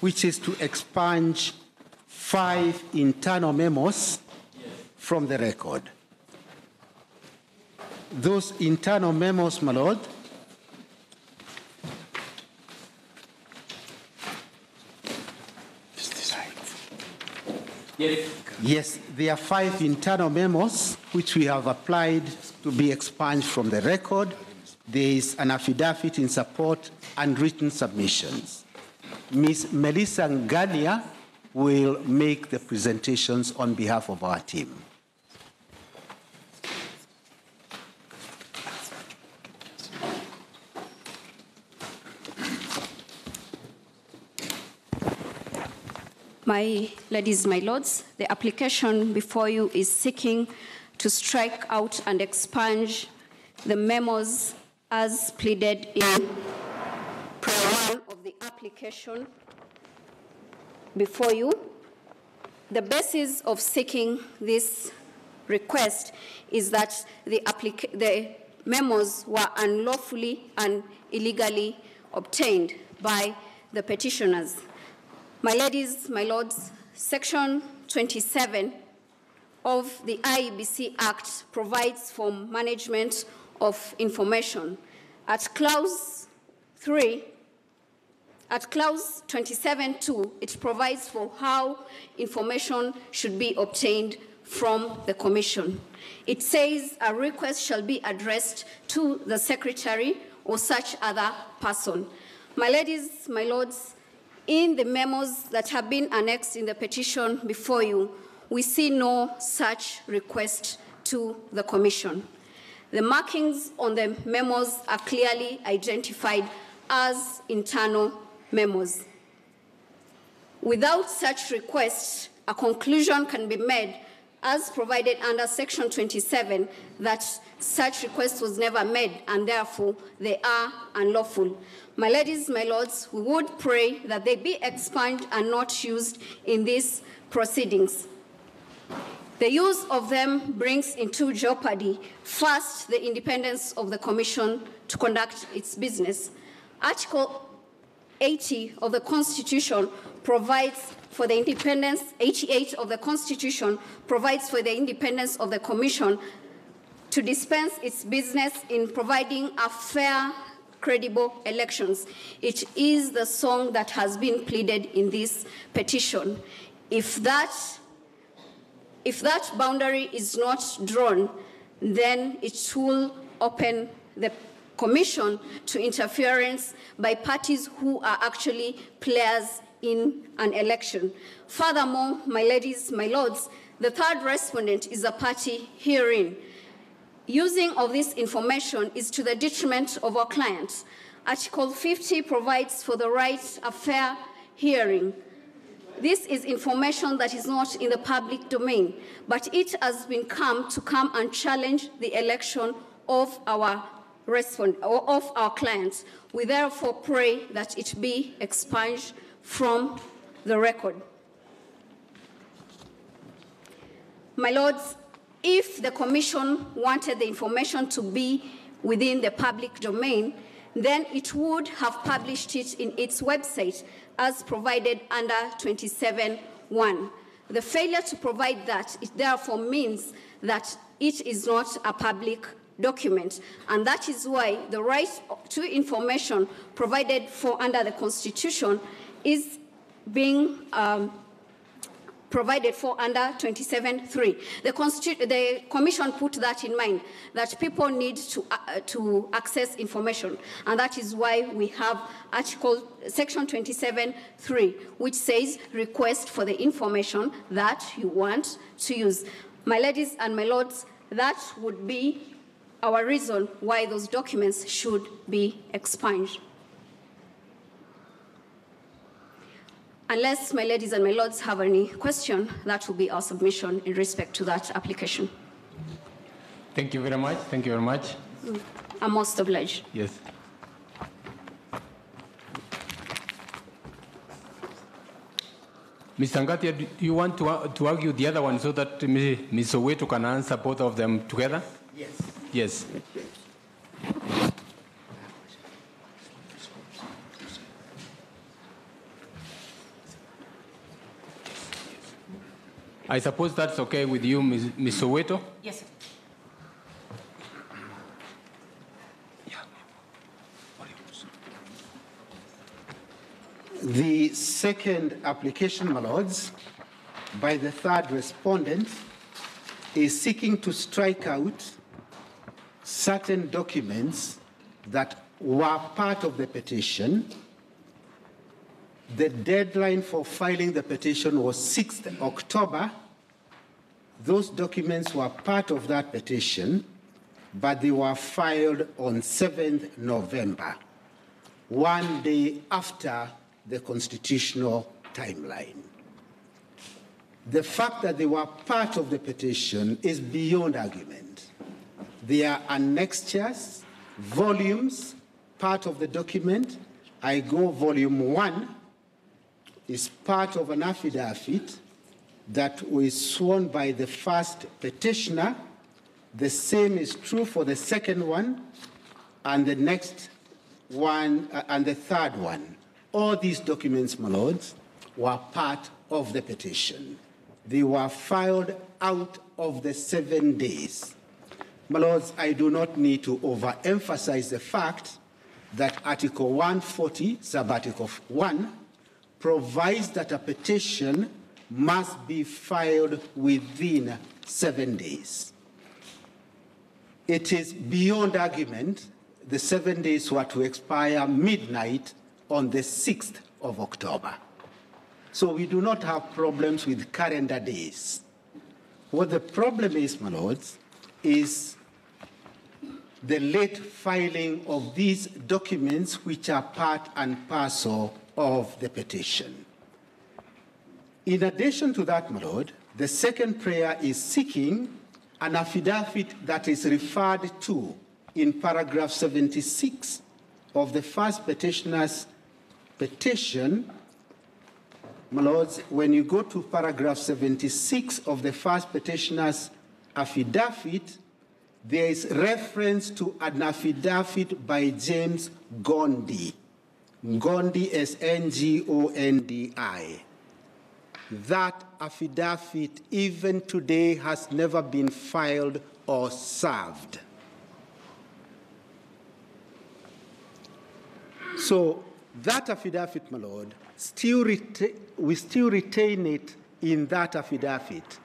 which is to expunge 5 internal memos from the record. Those internal memos, my Lord, yes, there are 5 internal memos which we have applied to be expunged from the record. There is an affidavit in support and written submissions. Ms. Melissa Ngania will make the presentations on behalf of our team. My ladies, my lords, the application before you is seeking to strike out and expunge the memos as pleaded in Part 1 of the application before you. The basis of seeking this request is that the memos were unlawfully and illegally obtained by the petitioners. My ladies, my lords, Section 27 of the IEBC Act provides for management of information. At clause 3, at clause 27.2, it provides for how information should be obtained from the Commission. It says a request shall be addressed to the Secretary or such other person. My ladies, my lords, in the memos that have been annexed in the petition before you, we see no such request to the Commission. The markings on the memos are clearly identified as internal memos. Without such request, a conclusion can be made as provided under Section 27 that such request was never made and therefore they are unlawful. My ladies, my lords, we would pray that they be expunged and not used in these proceedings. The use of them brings into jeopardy, first, the independence of the Commission to conduct its business. Article 80 of the Constitution provides for the independence, 88 of the Constitution provides for the independence of the Commission to dispense its business in providing a fair, credible elections. It is the song that has been pleaded in this petition. If that boundary is not drawn, then it will open the Commission to interference by parties who are actually players in an election. Furthermore, my ladies, my lords, the third respondent is a party herein. Using of this information is to the detriment of our clients. Article 50 provides for the right of fair hearing. This is information that is not in the public domain, but it has been come and challenge the election of our clients. We therefore pray that it be expunged from the record. My lords, if the Commission wanted the information to be within the public domain, then it would have published it in its website as provided under 27(1). The failure to provide that, it therefore means that it is not a public document, and that is why the right to information provided for under the Constitution is being provided for under 27(3). The Commission put that in mind, that people need to access information, and that is why we have Section 27(3), which says request for the information that you want to use. My ladies and my lords, that would be our reason why those documents should be expunged. Unless my ladies and my lords have any question, that will be our submission in respect to that application. Thank you very much. Thank you very much. I'm most obliged. Yes. Mr. Ngatia, do you want to argue the other one so that Ms. Soweto can answer both of them together? Yes. Yes. I suppose that's okay with you, Ms. Soweto? Yes, sir. The second application, my lords, by the third respondent is seeking to strike out certain documents that were part of the petition. The deadline for filing the petition was 6th October. Those documents were part of that petition, but they were filed on 7th November, one day after the constitutional timeline. The fact that they were part of the petition is beyond argument. They are annexures, volumes, part of the document. I go volume 1 is part of an affidavit that was sworn by the first petitioner. The same is true for the second one and the next one and the third one. All these documents, my lords, were part of the petition. They were filed out of the 7 days. My lords, I do not need to overemphasize the fact that Article 140, Sub-Article 1, provides that a petition must be filed within 7 days. It is beyond argument the 7 days were to expire midnight on the 6th of October. So we do not have problems with calendar days. What the problem is, my lords, is the late filing of these documents which are part and parcel of the petition. In addition to that, my lord, the second prayer is seeking an affidavit that is referred to in paragraph 76 of the first petitioner's petition. My lords, when you go to paragraph 76 of the first petitioner's affidavit, there is reference to an affidavit by James Gondi. Gondi is N-G-O-N-D-I. That affidavit, even today, has never been filed or served. So that affidavit, my lord, we still retain it in that affidavit.